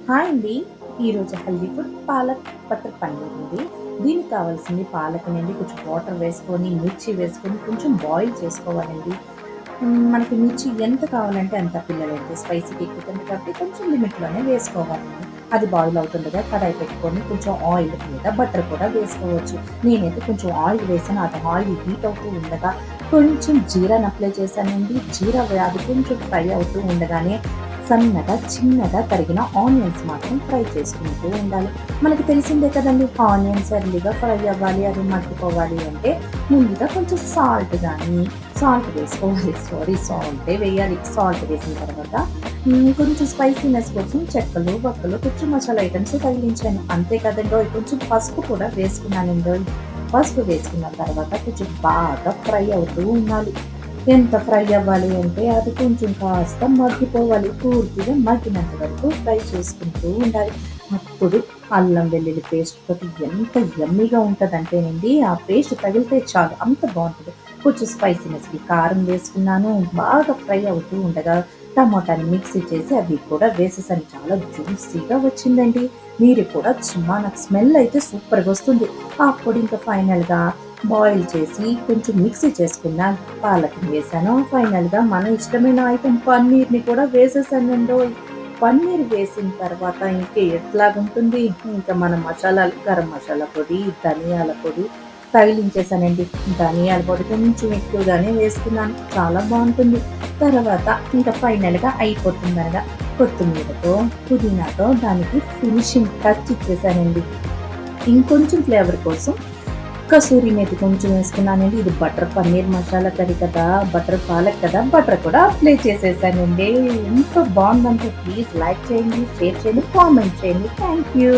Hi అండి. ఈరోజు healthy food palak butter paneer అండి. దీనికి కావాల్సింది పాలకనండి కొంచెం వాటర్ వేసుకొని, మిర్చి వేసుకొని కొంచెం బాయిల్ చేసుకోవాలండి. మనకి మిర్చి ఎంత కావాలంటే అంత పిల్లలైతే స్పైసీకి ఎక్కువ తింటారు కాబట్టి కొంచెం లిమిట్‌లోనే వేసుకోవాలండి. అది బాయిల్ అవుతుండగా కడాయి పెట్టుకొని కొంచెం ఆయిల్ లేదా బటర్ కూడా వేసుకోవచ్చు. నేనైతే కొంచెం ఆయిల్ వేసాను. అది ఆయిల్ హీట్ అవుతూ ఉండగా కొంచెం జీరాని అప్లై చేశానండి. అది కొంచెం ఫ్రై అవుతూ ఉండగానే సన్నగా, చిన్నగా తరిగిన ఆనియన్స్ మాత్రం ఫ్రై చేసుకుంటూ ఉండాలి. మనకి తెలిసిందే కదండీ! ఆనియన్స్ ఎర్లీగా ఫ్రై అవ్వాలి, అది మగ్గిపోవాలి అంటే ముందుగా కొంచెం సాల్ట్ వేసుకోవాలి. సాల్టే వేయాలి. సాల్ట్ వేసిన తర్వాత కొంచెం స్పైసీనెస్ కోసం చెక్కలు, వక్కలు, కొంచెం మసాలా ఐటెమ్స్ తగిలించాను. అంతే కదండోయ్! కొంచెం పసుపు కూడా వేసుకున్నానండోయ్! పసుపు వేసుకున్న తర్వాత కొంచెం బాగా ఫ్రై అవుతూ ఉండాలి. ఎంత ఫ్రై అవ్వాలి అంటే అది కొంచెం కాస్త మగ్గిపోవాలి. పూర్తిగా మగ్గినంత వరకు ఫ్రై చేసుకుంటూ ఉండాలి. అప్పుడు అల్లం వెల్లుల్లి పేస్ట్ తోటి ఎంత యమ్మీగా ఉంటదంటేనండి, ఆ పేస్ట్ తగిలితే చాలు అంత బావుంటది. కొంచెం స్పైసీనెస్‌కి కారం వేసుకున్నాను. బాగా ఫ్రై అవుతూ ఉండగా టమాటాని మిక్సీ చేసి అవి కూడా వేసేసాను. చాలా జ్యూసీగా వచ్చిందండి. మీరు కూడా నాకు స్మెల్ అయితే సూపర్‌గొస్తుంది. అప్పుడు ఇంకా ఫైనల్‌గా బాయిల్ చేసి కొంచెం మిక్సీ చేసుకున్న పాలకుని వేశాను. ఫైనల్‌గా మన ఇష్టమైన ఐటెమ్ పన్నీర్‌ని కూడా వేసేసానండోయ్! పన్నీర్ వేసిన తర్వాత ఇంక ఎట్లాగుంటుంది, ఇంకా మన మసాలాలు గరం మసాలా పొడి, ధనియాల పొడి తగిలించేసానండి. ధనియాల పొడి కొంచెం ఎక్కువగానే వేసుకున్నాను. చాలా బావుంటుంది. తర్వాత ఇంకా ఫైనల్‌గా అయిపోతుందనగా కొత్తిమీరతో, పుదీనాతో దానికి ఫినిషింగ్ టచ్ ఇచ్చేసానండి. ఇంకొంచెం ఫ్లేవర్ కోసం కసూరి మేతి కొంచెం వేసుకున్నానండి. ఇది బటర్ పన్నీర్ మసాలా కర్రీ కదా! బటర్ పాలక్ కదా! బటర్ కూడా అప్లై చేసేసానండి. ఎంత బావుందంటే ప్లీజ్ లైక్ చేయండి, షేర్ చేయండి, కామెంట్ చేయండి. Thank you.